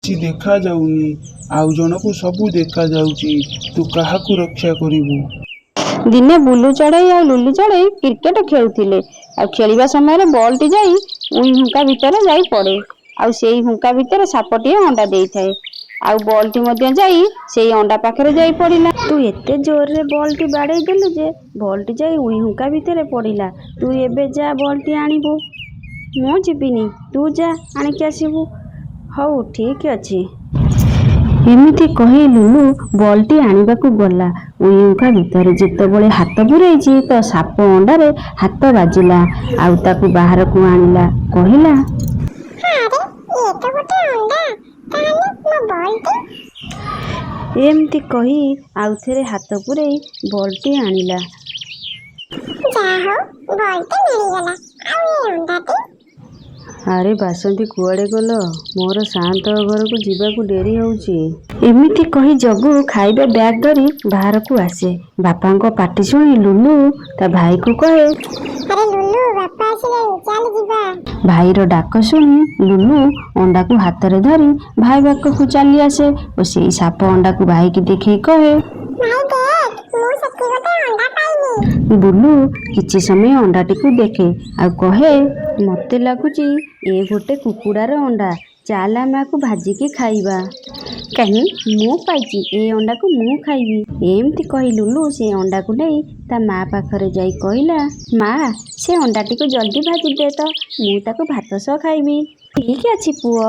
କିଛି ଦେଖା ଯାଉନି, ଆଉ ଜଣକୁ ସବୁ ଦେଖା ଯାଉଛି। ତୁ କାହାକୁ ରକ୍ଷା କରିବୁ? ଦିନେ ବୁଲୁ ଚଢ଼େଇ ଆଉ ଲୁଲୁ ଚଢ଼େଇ କ୍ରିକେଟ ଖେଳୁଥିଲେ। ଆଉ ଖେଳିବା ସମୟରେ ବଲଟି ଯାଇ ଉଇ ହୁଙ୍କା ଭିତରେ ଯାଇ ପଡ଼େ। ଆଉ ସେଇ ହୁଙ୍କା ଭିତରେ ସାପଟିଏ ଅଣ୍ଡା ଦେଇଥାଏ। ଆଉ ବଲଟି ମଧ୍ୟ ଯାଇ ସେଇ ଅଣ୍ଡା ପାଖରେ ଯାଇ ପଡ଼ିଲା। ତୁ ଏତେ ଜୋରରେ ବଲଟି ବାଡ଼େଇ ଦେଲୁ ଯେ ବଲଟି ଯାଇ ଉଇ ହୁଙ୍କା ଭିତରେ ପଡ଼ିଲା। ତୁ ଏବେ ଯା ବଲଟି ଆଣିବୁ। ମୁଁ ଯିବିନି, ତୁ ଯା ଆଣିକି ଆସିବୁ। ହଉ ଠିକ୍ ଅଛି। ଏମିତି କହି ଲୁଲୁ ବଲଟି ଆଣିବାକୁ ଗଲା ଉଇ ହୁଙ୍କା ଭିତରେ। ଯେତେବେଳେ ହାତ ପୂରେଇଛି ତ ସାପ ଅଣ୍ଡାରେ ହାତ ବାଜିଲା। ଆଉ ତାକୁ ବାହାରକୁ ଆଣିଲା। କହିଲା, ଏମିତି କହି ଆଉଥରେ ହାତ ପୂରେଇ ବଲଟି ଆଣିଲା। ଆରେ ବାସନ୍ତୀ, କୁଆଡ଼େ ଗଲ? ମୋର ସାଆନ୍ତ ଘରକୁ ଯିବାକୁ ଡେରି ହେଉଛି। ଏମିତି କହି ଜଗୁ ଖାଇବା ବ୍ୟାଗ ଧରି ବାହାରକୁ ଆସେ। ବାପାଙ୍କ ପାଟି ଶୁଣି ଲୁଲୁ ତା ଭାଇକୁ କହେ, ଆରେ ଲୁଲୁ, ବାପା ଆସିଲେଣି, ଚାଲ ଯିବା। ଭାଇର ଡାକ ଶୁଣି ଲୁଲୁ ଅଣ୍ଡାକୁ ହାତରେ ଧରି ଭାଇ ପାଖକୁ ଚାଲି ଆସେ ଓ ସେଇ ସାପ ଅଣ୍ଡାକୁ ଭାଇକି ଦେଖେଇ କହେ, ବୁଲୁ କିଛି ସମୟ ଅଣ୍ଡାଟିକୁ ଦେଖେ ଆଉ କହେ, ମତେ ଲାଗୁଛି ଏ ଗୋଟେ କୁକୁଡ଼ାର ଅଣ୍ଡା। ଚାଲ ଆମେ ଆକୁ ଭାଜିକି ଖାଇବା। କାହିଁ, ମୁଁ ପାଇଛି, ଏ ଅଣ୍ଡାକୁ ମୁଁ ଖାଇବି। ଏମିତି କହି ଲୁଲୁ ସେ ଅଣ୍ଡାକୁ ନେଇ ତା ମା ପାଖରେ ଯାଇ କହିଲା, ମା, ସେ ଅଣ୍ଡାଟିକୁ ଜଲ୍ଦି ଭାଜିଦେ ତ, ମୁଁ ତାକୁ ଭାତ ସହ ଖାଇବି। ଠିକ୍ ଅଛି ପୁଅ,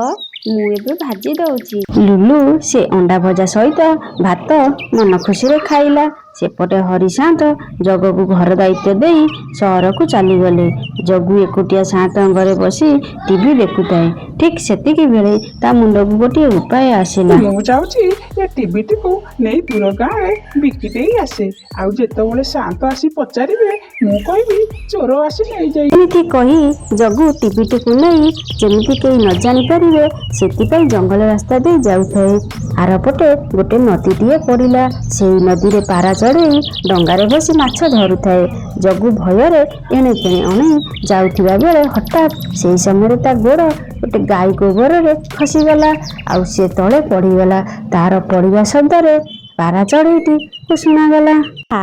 ମୁଁ ଏବେ ଭାଜି ଦଉଛି। ଲୁଲୁ ସେ ଅଣ୍ଡା ଭଜା ସହିତ ଭାତ ମନ ଖୁସିରେ ଖାଇଲା। ସେପଟେ ହରିସାଆନ୍ତ ଜଗକୁ ଘର ଦାୟିତ୍ୱ ଦେଇ ସହରକୁ ଚାଲିଗଲେ। ଜଗୁ ଏକୁଟିଆ ସାଆନ୍ତଙ୍କ ଘରେ ବସି ଟିଭି ଦେଖୁଥାଏ। ଠିକ୍ ସେତିକି ବେଳେ ତା ମୁଣ୍ଡକୁ ଗୋଟିଏ ଉପାୟ ଆସିଲା। ମୁଁ ଯାଉଛି ଏ ଟିଭିଟିକୁ ନେଇ ଦୂର ଗାଁରେ ବିକି ଦେଇ ଆସେ। ଆଉ ଯେତେବେଳେ ସାଆନ୍ତ ଆସି ପଚାରିବେ, ମୁଁ କହିବି ଚୋର ଆସି ନେଇଯାଇ। ଏମିତି କହି ଜଗୁ ଟିଭିଟିକୁ ନେଇ ଯେମିତି କେହି ନ ଜାଣିପାରିବେ ସେଥିପାଇଁ ଜଙ୍ଗଲ ରାସ୍ତା ଦେଇ ଯାଉଥାଏ। ଆରପଟେ ଗୋଟେ ନଦୀଟିଏ ପଡ଼ିଲା। ସେଇ ନଦୀରେ ପାରା ଚଢ଼େଇ ଡଙ୍ଗାରେ ବସି ମାଛ ଧରୁଥାଏ। ଜଗୁ ଭୟରେ ଏଣେ ତେଣେ ଅନେଇ ଯାଉଥିବା ବେଳେ ହଠାତ୍ ସେଇ ସମୟରେ ତା ଗୋଡ଼ ଗୋଟେ ଗାଈ ଗୋବରରେ ଖସିଗଲା ଆଉ ସେ ତଳେ ପଡ଼ିଗଲା। ତାର ପଡ଼ିବା ଶବ୍ଦରେ ପାରା ଚଢ଼େଇଟିକୁ ଶୁଣାଗଲା।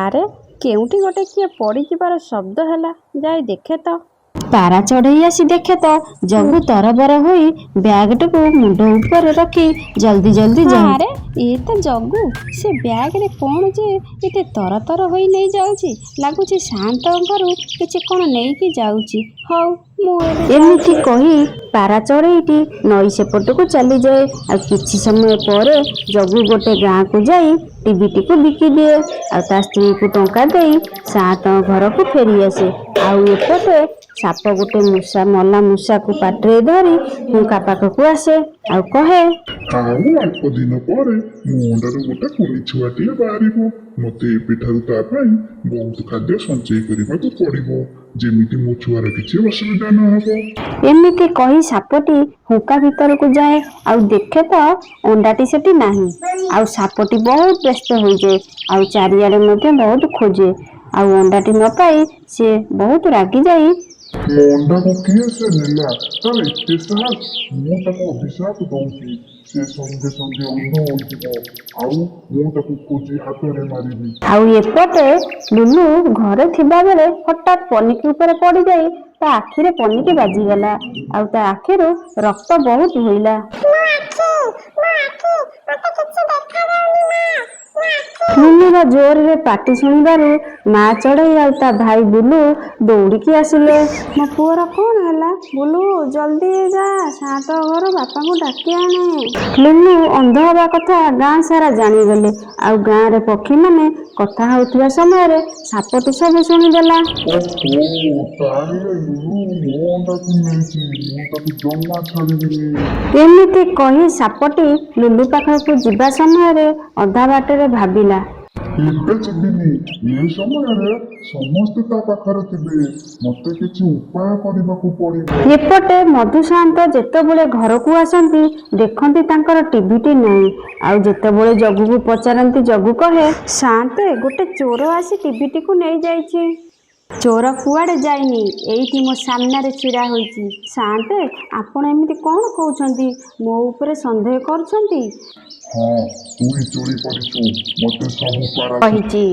ଆରେ, କେଉଁଠି ଗୋଟେ କିଏ ପଡ଼ିଯିବାର ଶବ୍ଦ ହେଲା, ଯାଇ ଦେଖେ ତ। ପାରା ଚଢ଼େଇ ଆସି ଦେଖେ ତ ଜଗୁ ତରବର ହୋଇ ବ୍ୟାଗଟିକୁ ମୁଣ୍ଡ ଉପରେ ରଖି ଜଲ୍ଦି ଜଲ୍ଦି ଯାଏ। ଆରେ, ଏ ତ ଜଗୁ। ସେ ବ୍ୟାଗରେ କ'ଣ ଯେ ଏତେ ତରତର ହୋଇ ନେଇ ଯାଉଛି? ଲାଗୁଛି ସାଆନ୍ତଙ୍କରୁ କିଛି କ'ଣ ନେଇକି ଯାଉଛି। ହଉ, ମୁଁ ଏମିତି କହି ପାରା ଚଢ଼େଇଟି ନଈ ସେପଟକୁ ଚାଲିଯାଏ। ଆଉ କିଛି ସମୟ ପରେ ଜଗୁ ଗୋଟେ ଗାଁକୁ ଯାଇ ଟିଭିଟିକୁ ବିକିଦିଏ ଆଉ ତା ସ୍ତ୍ରୀକୁ ଟଙ୍କା ଦେଇ ସାଆନ୍ତଙ୍କ ଘରକୁ ଫେରିଆସେ। ଆଉ ଏପଟେ ସାପ ଗୋଟେ ମଲା ମୂଷାକୁ ପାଟିରେ ଧରି ହୁଙ୍କା ପାଖକୁ ଆସେ ଆଉ କହେ, ଆଉ ଅଳ୍ପ ଦିନ ପରେ ମୋ ଅଣ୍ଡାରୁ ଗୋଟେ କୁନି ଛୁଆଟିଏ ବାହାରିବ। ମତେ ଏବେଠାରୁ ତା ପାଇଁ ବହୁତ ଖାଦ୍ୟ ସଞ୍ଚୟ କରିବାକୁ ପଡ଼ିବ, ଯେମିତି ମୋ ଛୁଆର କିଛି ଅସୁବିଧା ନ ହବ। ଏମିତି କହି ସାପଟି ହୁଙ୍କା ଭିତରକୁ ଯାଏ ଆଉ ଦେଖେ ତ ଅଣ୍ଡାଟି ସେଠି ନାହିଁ। ଆଉ ସାପଟି ବହୁତ ବ୍ୟସ୍ତ ହୋଇଯାଏ ଆଉ ଚାରିଆଡ଼େ ମଧ୍ୟ ବହୁତ ଖୋଜେ। ଆଉ ଅଣ୍ଡାଟି ନ ପାଇ ସେ ବହୁତ ରାଗିଯାଇ, ମୋ ଅଣ୍ଡାକୁ କିଏ ସେ ନେଲା? ତାର ଏତେ ସାହସ! ମୁଁ ତାକୁ ଅଭିଶାପ ଦଉଛି, ସେ ସଙ୍ଗେ ସଙ୍ଗେ ଅନ୍ଧ ହୋଇଯିବ ଆଉ ମୁଁ ତାକୁ ଖୋଜି ହାତରେ ମାରିବି। ଆଉ ଏପଟେ ଲୁଲୁ ଘରେ ଥିବା ବେଳେ ହଠାତ୍ ପନିକି ଉପରେ ପଡ଼ିଯାଇ ତା ଆଖିରେ ପନିକି ବାଜିଗଲା ଆଉ ତା ଆଖିରୁ ରକ୍ତ ବହୁତ ବୋହିଲା। ଲୁଲୁର ଜୋରରେ ପାଟି ଶୁଣିବାରୁ ମା ଚଢ଼େଇ ଆଉ ତା ଭାଇ ବୁଲୁ ଦୌଡ଼ିକି ଆସିଲେ। ମୋ ପୁଅର କ'ଣ ହେଲା? ବୁଲୁ, ଜଲ୍ଦି ଯା, ସାଆନ୍ତ ଘର ବାପାଙ୍କୁ ଡାକି ଆଣେ। ଲୁଲୁ ଅନ୍ଧ ହେବା କଥା ଗାଁ ସାରା ଜାଣିଗଲେ ଆଉ ଗାଁରେ ପକ୍ଷୀମାନେ କଥା ହେଉଥିବା ସମୟରେ ସାପଟି ସବୁ ଶୁଣିଦେଲା। ତାହେଲେ ଲୁଲୁ ମୋ ଅଣ୍ଡାକୁ ନେଇଛି, ମୁଁ ତାକୁ ଜମା ଛାଡ଼ିବିନି। ଏମିତି କହି ସାପଟି ଲୁଲୁ ପାଖକୁ ଯିବା ସମୟରେ ଅଧା ବାଟରେ ଭାବିଲା, ଏବେ ଯିବିନି, ଏ ସମୟରେ ସମସ୍ତେ ତା ପାଖରେ ଥିବେ, ମତେ କିଛି ଉପାୟ କରିବାକୁ ପଡ଼ିବ। ଏପଟେ ମଧୁ ସାଆନ୍ତ ଯେତେବେଳେ ଘରକୁ ଆସନ୍ତି ଦେଖନ୍ତି ତାଙ୍କର ଟିଭିଟି ନାହିଁ। ଆଉ ଯେତେବେଳେ ଜଗୁକୁ ପଚାରନ୍ତି ଜଗୁ କହେ, ସାଆନ୍ତେ, ଗୋଟେ ଚୋର ଆସି ଟିଭିଟିକୁ ନେଇଯାଇଛି। ଚୋର କୁଆଡ଼େ ଯାଇନି, ଏଇଠି ମୋ ସାମ୍ନାରେ ଛିଡ଼ା ହୋଇଛି। ସାଆନ୍ତେ, ଆପଣ ଏମିତି କ'ଣ କହୁଛନ୍ତି? ମୋ ଉପରେ ସନ୍ଦେହ କରୁଛନ୍ତି? ହଁ, ତୁ ହିଁ ଚୋରି କରିଛୁ। ମତେ ସବୁ ପାରା କହିଛି।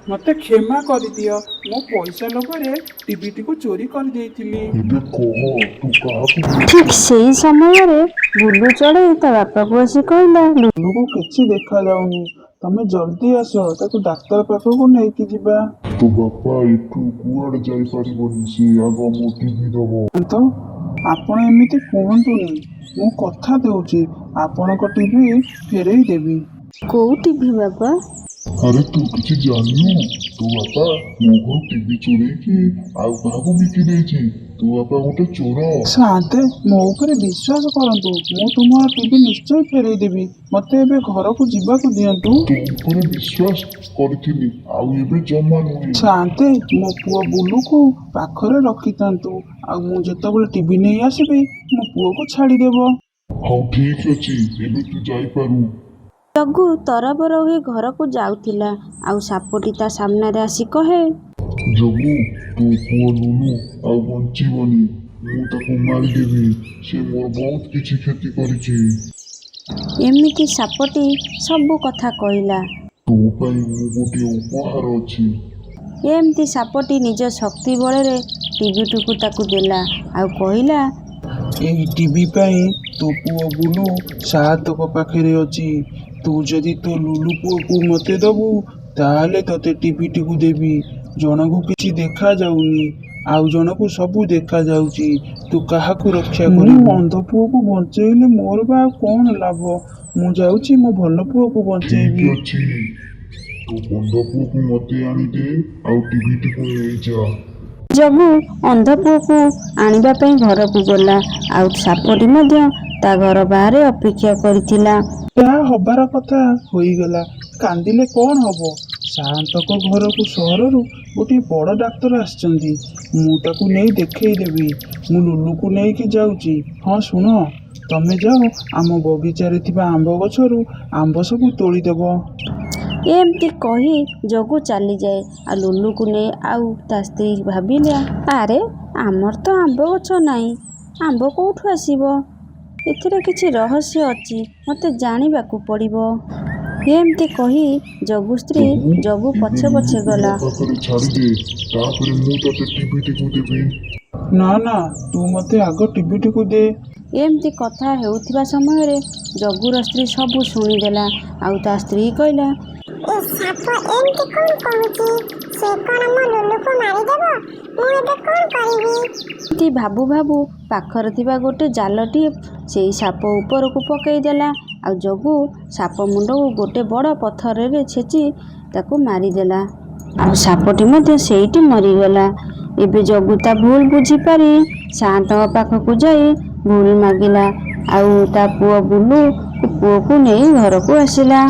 ମତେ କ୍ଷମା କରିଦିଅ, ମୁଁ ପଇସା ଲୋଭରେ ଟିଭିଟିକୁ ଚୋରି କରିଦେଇଥିଲି। ଏବେ କହ, ତୁ କାହାକୁ ଠିକ୍ ସେଇ ସମୟରେ ବୁଲୁ ଚଢ଼େଇ ତା ବାପାକୁ ଆସି କହିଲା, ଲୁଲୁକୁ କିଛି ଦେଖାଯାଉନି, ତମେ ଜଲ୍ଦି ଆସ, ତାକୁ ଡାକ୍ତର ପାଖକୁ ନେଇକି ଯିବା। ତୋ ବାପା ଏଠୁ କୁଆଡେ ଯାଇପାରିବନି, ସେ ଆଗ ମୋ ଟିଭି ଦବ। ତ ଆପଣ ଏମିତି କୁହନ୍ତୁନି, ମୁଁ କଥା ଦେଉଛି ଆପଣଙ୍କ ଟିଭି ଫେରେଇ ଦେବି। କୋଉ ଟିଭି ବାପା? ଆରେ ତୁ କିଛି ଜାଣିନୁ? ତୋ ବାପା ମୋ ଘରୁ ଟିଭି ଚୋରେଇକି ଆଉ କାହାକୁ ବିକି ଦେଇଛି। ତୋ ବାପା ଗୋଟେ ଚୋର। ସାଆନ୍ତେ, ମୋ ଉପରେ ବିଶ୍ୱାସ କରନ୍ତୁ, ମୁଁ ତୁମର ଟିଭି ନିଶ୍ଚୟ ଫେରେଇ ଦେବି। ମତେ ଏବେ ଘରକୁ ଯିବାକୁ ଦିଅନ୍ତୁ। ତୋ ଉପରେ ବିଶ୍ୱାସ କରିଥିଲି, ଆଉ ଏବେ ଜମା ନୁହେଁ। ସାଆନ୍ତେ, ମୋ ପୁଅ ବୁଲୁକୁ ପାଖରେ ରଖିଥାନ୍ତୁ, ଆଉ ମୁଁ ଯେତେବେଳେ ଟିଭି ନେଇ ଆସିବି ମୋ ପୁଅକୁ ଛାଡ଼ିଦେବ। ହଉ ଠିକ୍ ଅଛି, ଏବେ ତୁ ଯାଇପାରୁ। ଜଗୁ ତରବର ହୋଇ ଘରକୁ ଯାଉଥିଲା, ଆଉ ସାପଟି ତା ସାମ୍ନାରେ ଆସି କହେ, ଯୋଗୁ ତୋ ପୁଅ ଲୁଲୁ ଆଉ ବଞ୍ଚିବନି। ମୁଁ ତାକୁ ମାରିଦେବି। ସେ ମୋର ବହୁତ କିଛି କ୍ଷତି କରିଛି। ଏମିତି ସାପଟି ସବୁ କଥା କହିଲା। ତୋ ପାଇଁ ମୁଁ ଗୋଟିଏ ଉପହାର ଅଛି। ଏମିତି ସାପଟି ନିଜ ଶକ୍ତି ବଳରେ ଟିଭିଟିକୁ ତାକୁ ଦେଲା, ଆଉ କହିଲା, ଏଇ ଟିଭି ପାଇଁ ତୋ ପୁଅ ବୁଲୁ ସାଆନ୍ତଙ୍କ ପାଖରେ ଅଛି। ତୁ ଯଦି ତୋ ଲୁଲୁ ପୁଅକୁ ମତେ ଦବୁ, ତାହେଲେ ତତେ ଟିଭିଟିକୁ ଦେବି। ଜଣକୁ କିଛି ଦେଖାଯାଉନି, ଆଉ ଜଣକୁ ସବୁ ଦେଖାଯାଉଛି। ତୁ କାହାକୁ ରକ୍ଷା କରିବୁ? ମୁଁ ଅନ୍ଧ ପୁଅକୁ ବଞ୍ଚେଇଲେ ମୋର ବା ଆଉ କଣ ଲାଭ? ମୁଁ ଯାଉଛି ମୋ ଭଲ ପୁଅକୁ ଠିକ୍ ବଞ୍ଚେଇବି। ଅଛି, ତୋ ବନ୍ଧ ପୁଅକୁ ମତେ ଆଣିଦେ, ଆଉ ଟିଭିଟିକୁ ନେଇଯା। ଜଗୁ ଅନ୍ଧ ପୁଅକୁ ଆଣିବା ପାଇଁ ଘରକୁ ଗଲା, ଆଉ ସାପଟି ମଧ୍ୟ ତା ଘର ବାହାରେ ଅପେକ୍ଷା କରିଥିଲା। ଯାହା ହବାର କଥା ହୋଇଗଲା, କାନ୍ଦିଲେ କଣ ହବ? ସାଆନ୍ତଙ୍କ ଘରକୁ ସହରରୁ ଗୋଟିଏ ବଡ଼ ଡାକ୍ତର ଆସିଛନ୍ତି। ମୁଁ ତାକୁ ନେଇ ଦେଖେଇ ଦେବି। ମୁଁ ଲୁଲୁକୁ ନେଇକି ଯାଉଛି। ହଁ ଶୁଣ, ତମେ ଯାଅ ଆମ ବଗିଚାରେ ଥିବା ଆମ୍ବ ଗଛରୁ ଆମ୍ବ ସବୁ ତୋଳିଦେବ। ଏମିତି କହି ଜଗୁ ଚାଲିଯାଏ, ଆଉ ଲୁଲୁକୁ ନେଇ ଆଉ ତା ସ୍ତ୍ରୀ ଭାବିଲା, ଆରେ ଆମର ତ ଆମ୍ବ ଗଛ ନାହିଁ, ଆମ୍ବ କୋଉଠୁ ଆସିବ? ଏଥିରେ କିଛି ରହସ୍ୟ ଅଛି, ମୋତେ ଜାଣିବାକୁ ପଡ଼ିବ। ଏମିତି କହି ଜଗୁ ସ୍ତ୍ରୀ ଜଗୁ ଏବେ ପଛେ ପଛେ ଲୁଲୁକୁ ମୋ ଗଲା। ପାଖରେ ଛାଡ଼ିଦେ, ତାପରେ ମୁଁ ତତେ ଟିଭିଟିକୁ ଦେବି। ନା ନା, ତୁ ମତେ ଆଗ ଟିଭିଟିକୁ ଦେ। ଏମିତି କଥା ହେଉଥିବା ସମୟରେ ଜଗୁର ସ୍ତ୍ରୀ ସବୁ ଶୁଣିଦେଲା, ଆଉ ତା ସ୍ତ୍ରୀ କହିଲା, ଏ ସାପ ଏମିତି କ'ଣ କହୁଛି? ସେ କ'ଣ ମୋ ଲୁଲୁକୁ ମାରିଦେବ? ମୁଁ ଏବେ କ'ଣ କରିବି? ଏମିତି ଭାବୁ ଭାବୁ ପାଖରେ ଥିବା ଗୋଟେ ଜାଲଟିଏ ସେଇ ସାପ ଉପରକୁ ପକାଇଦେଲା, ଆଉ ଜଗୁ ସାପ ମୁଣ୍ଡକୁ ଗୋଟେ ବଡ଼ ପଥରରେ ଛେଚି ତାକୁ ମାରିଦେଲା, ଆଉ ସାପଟି ମଧ୍ୟ ସେଇଠି ମରିଗଲା। ଏବେ ଜଗୁ ତା ଭୁଲ ବୁଝିପାରି ସାଆନ୍ତଙ୍କ ପାଖକୁ ଯାଇ ଭୁଲ ମାଗିଲା, ଆଉ ତା ପୁଅ ବୁଲୁ ପୁଅକୁ ନେଇ ଘରକୁ ଆସିଲା।